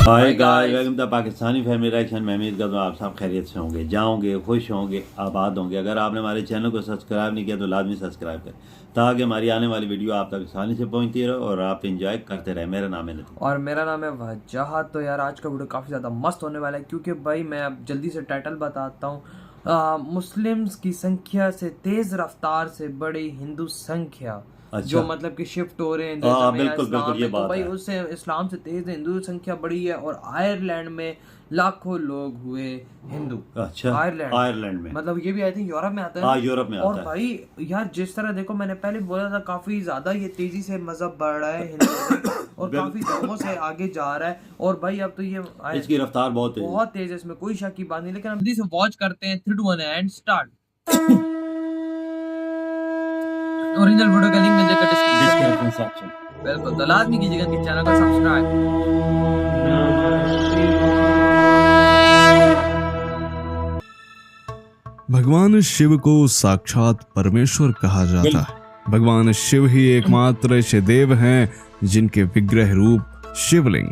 Hi guys, welcome to Pakistani family reaction. मैं उम्मीद करता हूँ आप सब खैरियत से होंगे, जाओगे, खुश होंगे, आबाद होंगे। अगर आपने हमारे चैनल को सब्सक्राइब नहीं किया तो लाजमी सब्सक्राइब करें ताकि हमारी आने वाली वीडियो आप तक आसानी से पहुंचती रहे और आप इंजॉय करते रहे। मेरा नाम है लतीफ़ और मेरा नाम है वजह। तो यार आज का वीडियो काफ़ी ज़्यादा मस्त होने वाला है क्योंकि भाई मैं अब जल्दी से टाइटल बताता हूँ। मुस्लिम्स की संख्या से तेज़ रफ्तार से बड़ी हिंदू संख्या। अच्छा। जो मतलब कि शिफ्ट हो रहे हैं बिल्कुल इस्लाम बिल्कुल, ये में, तो बात भाई है। उससे इस्लाम से तेज़ हिंदू संख्या बढ़ी है और आयरलैंड में लाखों लोग हुए हिंदू। अच्छा, आयरलैंड में मतलब ये भी आई थिंक यूरोप में आता है। हाँ, यूरोप में और आता है। भाई यार जिस तरह देखो, मैंने पहले बोला था काफी ज्यादा ये तेजी से मजहब बढ़ रहा है हिंदू और काफी लोगों से आगे जा रहा है। और भाई अब तो ये इसकी रफ्तार बहुत तेज है, इसमें कोई शक की बात नहीं। लेकिन हम जल्दी से वॉच करते हैं 3, 2, 1 एंड स्टार्ट। ओरिजिनल वीडियो का लिंक मिल जाएगा डिस्क्रिप्शन सेक्शन। बिल्कुल, तो लाजमी कीजिएगा कि चैनल को सब्सक्राइब। भगवान शिव को साक्षात परमेश्वर कहा जाता है। भगवान शिव ही एकमात्र ऐसे देव हैं जिनके विग्रह रूप शिवलिंग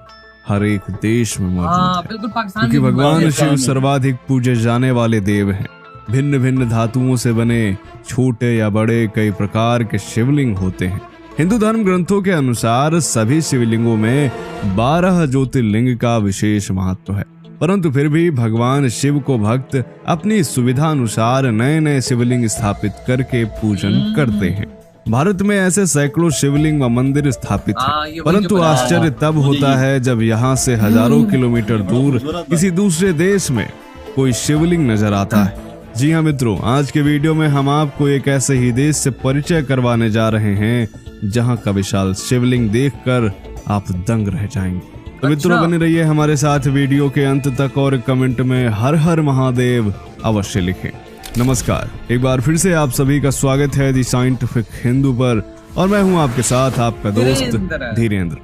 हर एक देश में मौजूद है, क्योंकि भगवान शिव सर्वाधिक पूजे जाने वाले देव हैं। भिन्न भिन्न धातुओं से बने छोटे या बड़े कई प्रकार के शिवलिंग होते हैं। हिंदू धर्म ग्रंथों के अनुसार सभी शिवलिंगों में 12 ज्योतिर्लिंग का विशेष महत्व है, परंतु फिर भी भगवान शिव को भक्त अपनी सुविधा अनुसार नए नए शिवलिंग स्थापित करके पूजन करते हैं। भारत में ऐसे सैकड़ों शिवलिंग व मंदिर स्थापित हैं, परंतु आश्चर्य तब होता है जब यहाँ से हजारों किलोमीटर दूर किसी दूसरे देश में कोई शिवलिंग नजर आता है। जी हाँ मित्रों, आज के वीडियो में हम आपको एक ऐसे ही देश से परिचय करवाने जा रहे हैं जहाँ का विशाल शिवलिंग देखकर आप दंग रह जाएंगे। तो मित्रों बने रहिए हमारे साथ वीडियो के अंत तक और कमेंट में हर हर महादेव अवश्य लिखें। नमस्कार, एक बार फिर से आप सभी का स्वागत है दी साइंटिफिक हिंदू पर, और मैं हूं आपके साथ आपका दोस्त धीरेन्द्र।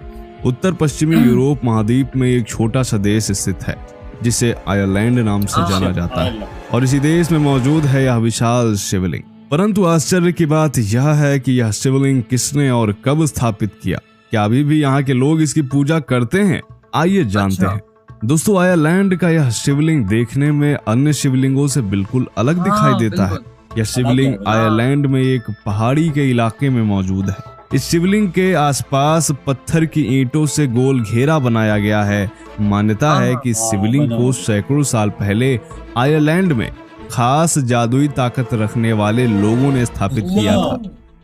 उत्तर पश्चिमी यूरोप महाद्वीप में एक छोटा सा देश स्थित है जिसे आयरलैंड नाम से जाना जाता है, और इसी देश में मौजूद है यह विशाल शिवलिंग। परंतु आश्चर्य की बात यह है कि यह शिवलिंग किसने और कब स्थापित किया। क्या अभी भी यहाँ के लोग इसकी पूजा करते हैं? आइए जानते हैं। दोस्तों, आयरलैंड का यह शिवलिंग देखने में अन्य शिवलिंगों से बिल्कुल अलग दिखाई देता है। यह शिवलिंग आयरलैंड में एक पहाड़ी के इलाके में मौजूद है। इस शिवलिंग के आसपास पत्थर की ईंटों से गोल घेरा बनाया गया है। मान्यता है कि शिवलिंग को सैकड़ों साल पहले आयरलैंड में खास जादुई ताकत रखने वाले लोगों ने स्थापित किया था।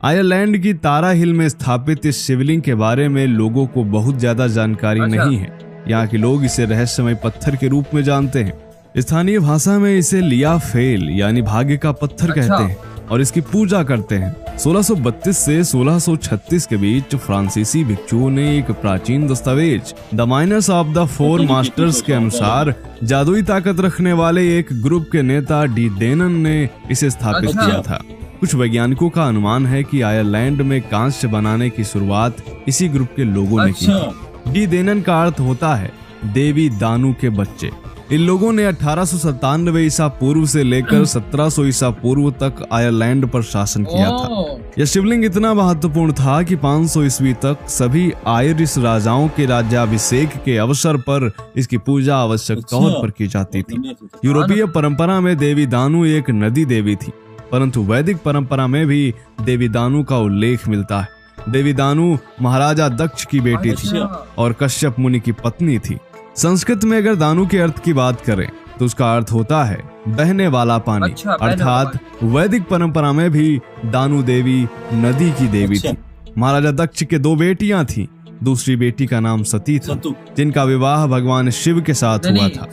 आयरलैंड की तारा हिल में स्थापित इस शिवलिंग के बारे में लोगों को बहुत ज्यादा जानकारी नहीं है। यहाँ के लोग इसे रहस्यमय पत्थर के रूप में जानते हैं। स्थानीय भाषा में इसे लिया फेल यानी भाग्य का पत्थर कहते हैं और इसकी पूजा करते हैं। 1632 से 1636 के बीच फ्रांसीसी भिक्षुओं ने एक प्राचीन दस्तावेज the miners of the four masters के अनुसार जादुई ताकत रखने वाले एक ग्रुप के नेता डी डेनन ने इसे स्थापित किया था। कुछ वैज्ञानिकों का अनुमान है कि आयरलैंड में कांस्य बनाने की शुरुआत इसी ग्रुप के लोगों ने की थी। डी डेनन का अर्थ होता है देवी दानू के बच्चे। इन लोगों ने 1897 ईसा पूर्व से लेकर 1700 ईसा पूर्व तक आयरलैंड पर शासन किया था। यह शिवलिंग इतना महत्वपूर्ण था कि 500 ईस्वी तक सभी आयरिश राजाओं के राज्याभिषेक के अवसर पर इसकी पूजा आवश्यक तौर पर की जाती थी। यूरोपीय परंपरा में देवी दानू एक नदी देवी थी, परंतु वैदिक परंपरा में भी देवी दानू का उल्लेख मिलता है। देवी दानू महाराजा दक्ष की बेटी थी और कश्यप मुनि की पत्नी थी। संस्कृत में अगर दानू के अर्थ की बात करें तो उसका अर्थ होता है बहने वाला पानी, अर्थात वैदिक परंपरा में भी दानू देवी नदी की देवी थी। महाराजा दक्ष के 2 बेटियां थीं। दूसरी बेटी का नाम सती था, जिनका विवाह भगवान शिव के साथ हुआ था।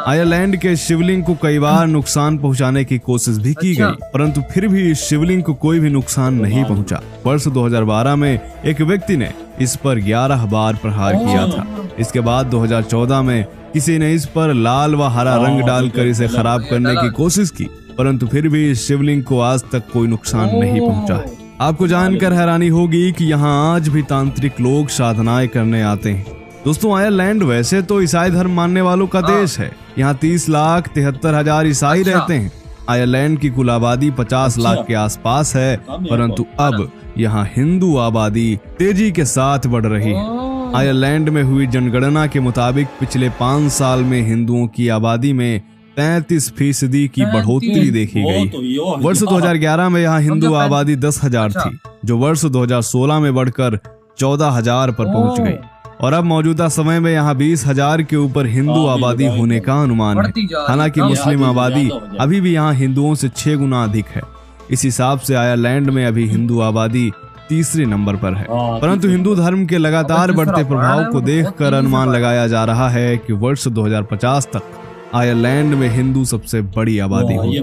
आयरलैंड के शिवलिंग को कई बार नुकसान पहुंचाने की कोशिश भी की गई, परंतु फिर भी इस शिवलिंग को कोई भी नुकसान नहीं पहुंचा। वर्ष 2012 में एक व्यक्ति ने इस पर 11 बार प्रहार किया था। इसके बाद 2014 में किसी ने इस पर लाल व हरा रंग डालकर इसे खराब करने की कोशिश की, परंतु फिर भी इस शिवलिंग को आज तक कोई नुकसान नहीं पहुंचा है। आपको जानकर हैरानी होगी कि यहाँ आज भी तांत्रिक लोग साधनाएं करने आते हैं। दोस्तों, आयरलैंड वैसे तो ईसाई धर्म मानने वालों का देश है। यहाँ 30,73,000 ईसाई रहते हैं। आयरलैंड की कुल आबादी 50 लाख के आसपास है, परंतु अब यहाँ हिंदू आबादी तेजी के साथ बढ़ रही है। आयरलैंड में हुई जनगणना के मुताबिक पिछले 5 साल में हिंदुओं की आबादी में 33% की बढ़ोतरी देखी गई। वर्ष 2011 में यहाँ हिंदू आबादी 10,000 थी, जो वर्ष 2016 में बढ़कर 14,000 पर पहुंच गई और अब मौजूदा समय में यहाँ 20,000 के ऊपर हिंदू आबादी होने का अनुमान है। हालांकि मुस्लिम आबादी अभी भी यहाँ हिंदुओं से 6 गुना अधिक है। इस हिसाब से आयरलैंड में अभी हिंदू आबादी तीसरे नंबर पर है, परंतु हिंदू धर्म के लगातार बढ़ते प्रभाव को देखकर अनुमान लगाया जा रहा है कि वर्ष 2050 तक आयरलैंड में हिंदू सबसे बड़ी आबादी होगी।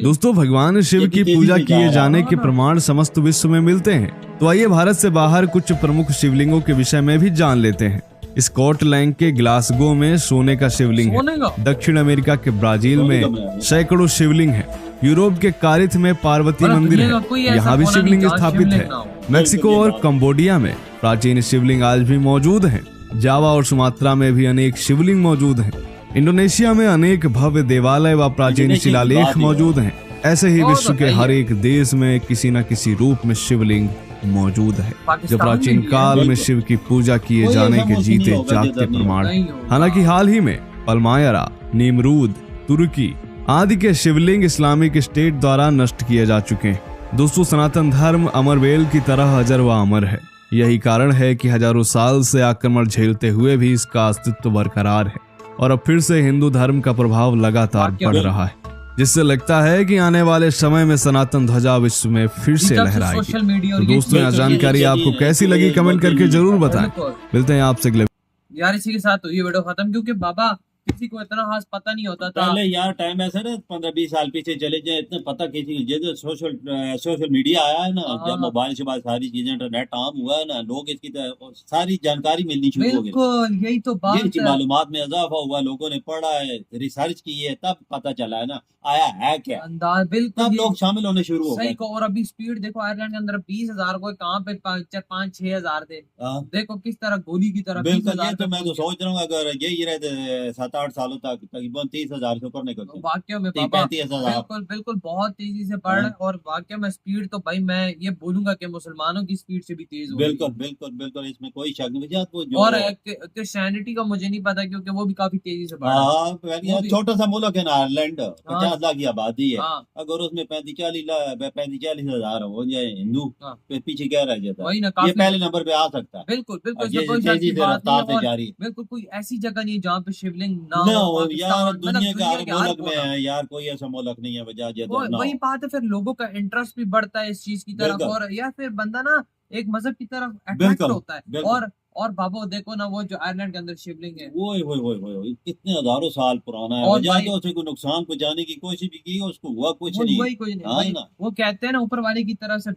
दोस्तों, भगवान शिव की पूजा किए जाने के प्रमाण समस्त विश्व में मिलते हैं। तो आइए भारत से बाहर कुछ प्रमुख शिवलिंगों के विषय में भी जान लेते हैं। स्कॉटलैंड के ग्लासगो में सोने का शिवलिंग है। दक्षिण अमेरिका के ब्राजील में सैकड़ों शिवलिंग है। यूरोप के कारिथ में पार्वती मंदिर है, यहाँ भी शिवलिंग स्थापित है। मेक्सिको और कंबोडिया में प्राचीन शिवलिंग आज भी मौजूद हैं। जावा और सुमात्रा में भी अनेक शिवलिंग मौजूद हैं। इंडोनेशिया में अनेक भव्य देवालय व प्राचीन शिलालेख मौजूद हैं। ऐसे ही विश्व के हर एक देश में किसी न किसी रूप में शिवलिंग मौजूद है, जो प्राचीन काल में शिव की पूजा किए जाने के जीते जागते प्रमाण। हालांकि हाल ही में पलमायरा, निमरूद, तुर्की आदि के शिवलिंग इस्लामिक स्टेट द्वारा नष्ट किए जा चुके हैं। दोस्तों, सनातन धर्म अमरवेल की तरह अजर व अमर है। यही कारण है कि हजारों साल से आक्रमण झेलते हुए भी इसका अस्तित्व बरकरार है और अब फिर से हिंदू धर्म का प्रभाव लगातार बढ़ रहा है, जिससे लगता है कि आने वाले समय में सनातन ध्वजा विश्व में फिर से लहराएगी। तो दोस्तों, यह जानकारी आपको कैसी लगी कमेंट करके जरूर बताएं। मिलते हैं आपसे अगले। यार इसी के साथ तो ये वीडियो खत्म, क्योंकि बाबा किसी को इतना खास पता नहीं होता था। पहले यार टाइम ऐसा ना 15-20 साल पीछे चले जाए, इतना पता किसी जो सोशल मीडिया आया है ना, जब मोबाइल से बाद सारी चीजें इंटरनेट आम हुआ है ना, लोग इसकी सारी जानकारी मिलनी शुरू हो गई। बिल्कुल यही तो बात है। मालूमात में इजाफा हुआ, लोगों ने पढ़ा है, रिसर्च की है, तब पता चला है ना आया है क्या अंदाज। बिल्कुल तब लोग शामिल होने शुरू हो गए। सही को। और अभी स्पीड देखो, आयरलैंड के अंदर 20,000 को कहाँ पे 5-6 हजार थे। देखो किस तरह गोली की तरह। बिल्कुल, ये तो मैं तो सोच रहा हूँ अगर यही रहते 7-8 सालों तक तकरीबन 30,000 से ऊपर निकलते। वाकई में बाबा बिल्कुल बिल्कुल बहुत तेजी से बढ़ रहा है। और वाकई में स्पीड तो भाई मैं ये बोलूंगा कि मुसलमानों की स्पीड से भी तेज हो। बिल्कुल बिल्कुल बिल्कुल, इसमें कोई शक नहीं। और क्रिश्चियनिटी का मुझे नहीं पता, क्योंकि वो भी काफी तेजी से बढ़ रहा है। छोटा सा मुल्क है ना आयरलैंड, 50 लाख की आबादी है। अगर उसमें 35-40 हजार हो जाए हिंदू, तो पीछे क्या रह जाता है? ये पहले नंबर पे आ सकता है। बिल्कुल बिल्कुल बिल्कुल। कोई ऐसी जगह नहीं जहाँ पे शिवलिंग ना हो। यार दुनिया का हर मुल्क में है यार, कोई ऐसा मुल्क नहीं है वजह वही बात है। फिर लोगों का इंटरेस्ट भी बढ़ता है इस चीज की तरफ, और या फिर बंदा ना एक मजहब की तरफ अट्रैक्ट होता है। और बाबा देखो ना, वो जो आयरलैंड के अंदर शिवलिंग है वो कितने हजारों साल पुराना है। वजह तो उसे कोई नुकसान पहुंचाने की कोशिश भी की, उसको हुआ कुछ नहीं। वो कहते हैं ना ऊपर वाले की तरफ से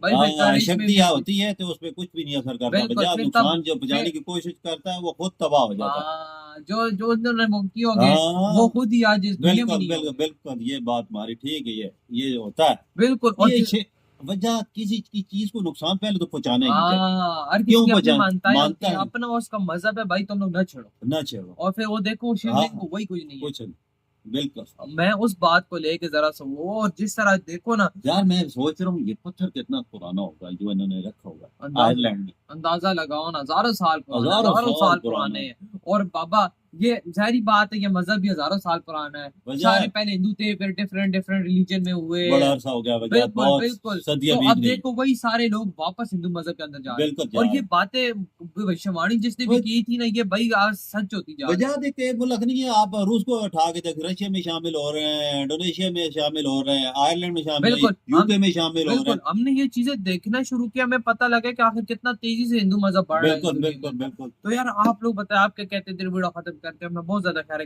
शक्ति होती है तो उसपे कुछ भी नहीं असर करता। वजह नुकसान जो पहुंचाने की कोशिश करता है वो खुद तबाह हो जाता है। जो उन्होंने वो की होगी वो खुद ही आज इस दुनिया में नहीं है। बिल्कुल ये बात हमारी ठीक है, ये होता है बिल्कुल। और वजह किसी की चीज को नुकसान पहले तो पहुंचाने क्यों मानता है अपना उसका मजहब है भाई, तुम लोग न छेड़ो। और फिर वो देखो शिवलिंग को वही कुछ नहीं है। बिल्कुल, मैं उस बात को लेके जरा सा वो, और जिस तरह देखो ना यार, मैं सोच रहा हूँ ये पत्थर कितना पुराना होगा जो इन्होंने रखा होगा आयरलैंड में। अंदाजा लगाओ ना, हजारों साल पुराने हैं। और बाबा ये जाहिर बात है, ये मजहब भी हजारों साल पुराना है। सारे पहले हिंदू थे, फिर डिफरेंट रिलीजन में हुए, बड़ा अरसा हो गया। बिल्कुल। तो अब देखो वही सारे लोग वापस हिंदू मजहब के अंदर जा रहे हैं। और ये बातें भविष्यवाणी जिसने भी की थी ना, ये भाई आज सच होती जा रही है। वजह देखते मुल्क नहीं है, आप रूस को उठा के देख, रशिया में शामिल हो रहे हैं, इंडोनेशिया में शामिल हो रहे हैं, आयरलैंड में शामिल, यूके में शामिल हो रहे हैं। हमने ये चीजें देखना शुरू किया, हमें पता लगा कि आखिर कितना तेजी से हिंदू मजहब बढ़ रहा है। बिल्कुल। तो यार आप लोग बताए, आप क्या कहते हैं? वीडियो खत्म करते हैं, मैं बहुत ज्यादा खैर